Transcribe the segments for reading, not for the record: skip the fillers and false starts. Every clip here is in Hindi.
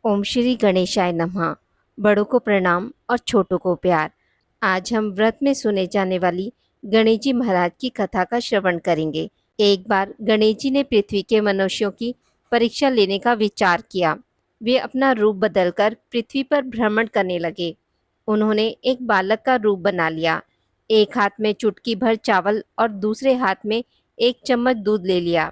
ओम श्री गणेशाय नमः। बड़ों को प्रणाम और छोटों को प्यार। आज हम व्रत में सुने जाने वाली गणेश जी महाराज की कथा का श्रवण करेंगे। एक बार गणेश जी ने पृथ्वी के मनुष्यों की परीक्षा लेने का विचार किया। वे अपना रूप बदलकर पृथ्वी पर भ्रमण करने लगे। उन्होंने एक बालक का रूप बना लिया। एक हाथ में चुटकी भर चावल और दूसरे हाथ में एक चम्मच दूध ले लिया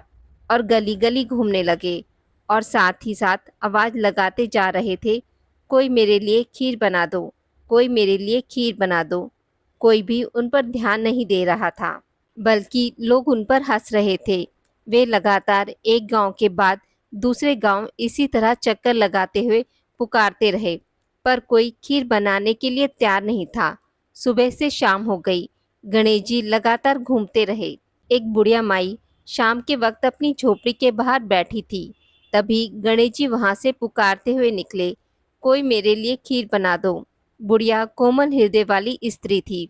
और गली गली घूमने लगे और साथ ही साथ आवाज लगाते जा रहे थे, कोई मेरे लिए खीर बना दो, कोई मेरे लिए खीर बना दो। कोई भी उन पर ध्यान नहीं दे रहा था, बल्कि लोग उन पर हंस रहे थे। वे लगातार एक गांव के बाद दूसरे गांव इसी तरह चक्कर लगाते हुए पुकारते रहे, पर कोई खीर बनाने के लिए तैयार नहीं था। सुबह से शाम हो गई। गणेश जी लगातार घूमते रहे। एक बुढ़िया माई शाम के वक्त अपनी झोपड़ी के बाहर बैठी थी। तभी गणेश जी वहां से पुकारते हुए निकले, कोई मेरे लिए खीर बना दो। बुढ़िया कोमल हृदय वाली स्त्री थी।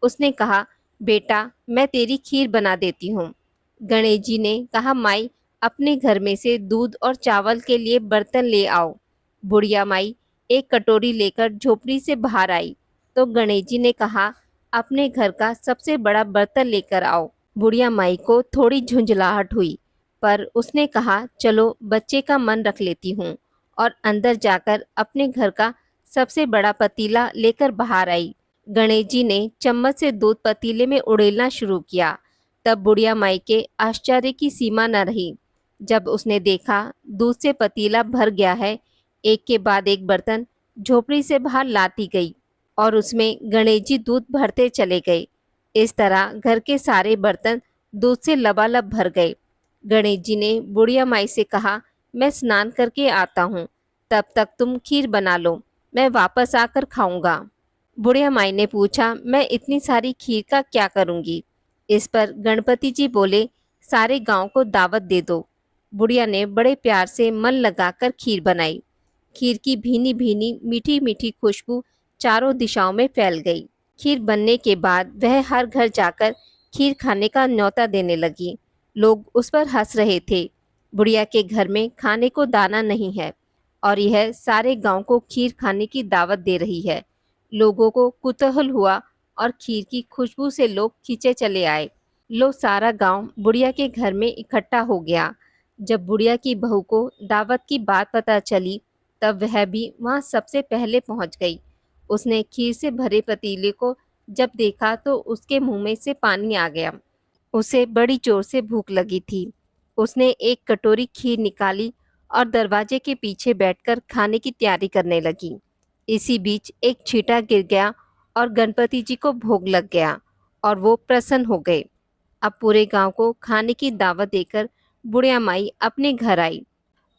उसने कहा, बेटा मैं तेरी खीर बना देती हूँ। गणेश जी ने कहा, माई अपने घर में से दूध और चावल के लिए बर्तन ले आओ। बुढ़िया माई एक कटोरी लेकर झोपड़ी से बाहर आई तो गणेश जी ने कहा, अपने घर का सबसे बड़ा बर्तन लेकर आओ। बुढ़िया माई को थोड़ी झुंझलाहट हुई, पर उसने कहा, चलो बच्चे का मन रख लेती हूँ, और अंदर जाकर अपने घर का सबसे बड़ा पतीला लेकर बाहर आई। गणेश जी ने चम्मच से दूध पतीले में उड़ेलना शुरू किया। तब बुढ़िया माई के आश्चर्य की सीमा न रही जब उसने देखा दूध से पतीला भर गया है। एक के बाद एक बर्तन झोपड़ी से बाहर लाती गई और उसमें गणेश जी दूध भरते चले गए। इस तरह घर के सारे बर्तन दूध से लबालब भर गए। गणेश जी ने बुढ़िया माई से कहा, मैं स्नान करके आता हूँ, तब तक तुम खीर बना लो, मैं वापस आकर खाऊंगा। बुढ़िया माई ने पूछा, मैं इतनी सारी खीर का क्या करूंगी? इस पर गणपति जी बोले, सारे गांव को दावत दे दो। बुढ़िया ने बड़े प्यार से मन लगाकर खीर बनाई। खीर की भीनी भीनी मीठी मीठी खुशबू चारों दिशाओं में फैल गई। खीर बनने के बाद वह हर घर जाकर खीर खाने का न्योता देने लगी। लोग उस पर हंस रहे थे। बुढ़िया के घर में खाने को दाना नहीं है और यह सारे गांव को खीर खाने की दावत दे रही है। लोगों को कुतूहल हुआ और खीर की खुशबू से लोग खींचे चले आए। लो सारा गांव बुढ़िया के घर में इकट्ठा हो गया। जब बुढ़िया की बहू को दावत की बात पता चली, तब वह भी वहां सबसे पहले पहुंच गई। उसने खीर से भरे पतीले को जब देखा तो उसके मुंह में से पानी आ गया। उसे बड़ी जोर से भूख लगी थी। उसने एक कटोरी खीर निकाली और दरवाजे के पीछे बैठकर खाने की तैयारी करने लगी। इसी बीच एक छींटा गिर गया और गणपति जी को भोग लग गया और वो प्रसन्न हो गए। अब पूरे गांव को खाने की दावत देकर बुढ़िया माई अपने घर आई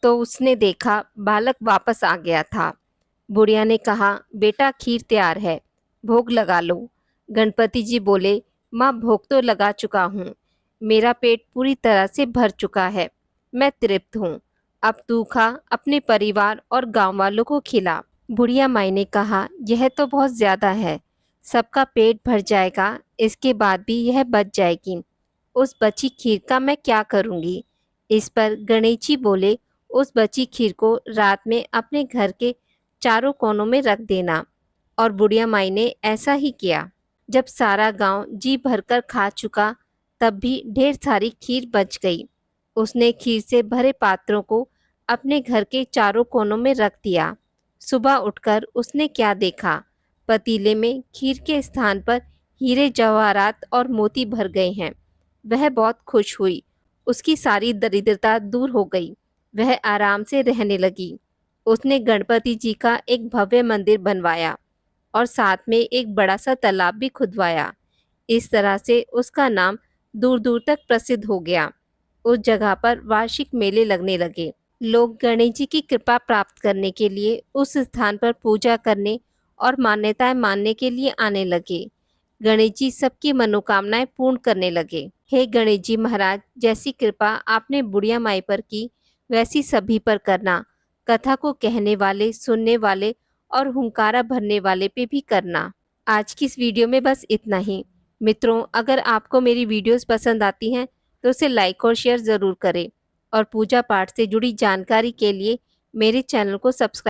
तो उसने देखा बालक वापस आ गया था। बुढ़िया ने कहा, बेटा खीर तैयार है, भोग लगा लो। गणपति जी बोले, माँ भोग तो लगा चुका हूँ, मेरा पेट पूरी तरह से भर चुका है, मैं तृप्त हूँ। अब तू खा, अपने परिवार और गांव वालों को खिला। बुढ़िया माई ने कहा, यह तो बहुत ज्यादा है, सबका पेट भर जाएगा, इसके बाद भी यह बच जाएगी, उस बची खीर का मैं क्या करूँगी? इस पर गणेश जी बोले, उस बची खीर को रात में अपने घर के चारों कोनों में रख देना। और बुढ़िया माई ने ऐसा ही किया। जब सारा गांव जी भरकर खा चुका, तब भी ढेर सारी खीर बच गई। उसने खीर से भरे पात्रों को अपने घर के चारों कोनों में रख दिया। सुबह उठकर उसने क्या देखा? पतीले में खीर के स्थान पर हीरे जवाहरात और मोती भर गए हैं। वह बहुत खुश हुई। उसकी सारी दरिद्रता दूर हो गई। वह आराम से रहने लगी। उसने गणपति जी का एक भव्य मंदिर बनवाया और साथ में एक बड़ा सा तालाब भी खुदवाया। इस तरह से उसका नाम दूर दूर तक प्रसिद्ध हो गया। उस जगह पर वार्षिक मेले लगने लगे। लोग गणेश जी की कृपा प्राप्त करने के लिए उस स्थान पर पूजा करने और मान्यताएं मानने के लिए आने लगे। गणेश जी सबकी मनोकामनाएं पूर्ण करने लगे। हे गणेश जी महाराज, जैसी कृपा आपने बुढ़िया माई पर की, वैसी सभी पर करना। कथा को कहने वाले, सुनने वाले और हुंकारा भरने वाले पे भी करना। आज की इस वीडियो में बस इतना ही। मित्रों, अगर आपको मेरी वीडियोस पसंद आती हैं तो उसे लाइक और शेयर ज़रूर करें और पूजा पाठ से जुड़ी जानकारी के लिए मेरे चैनल को सब्सक्राइब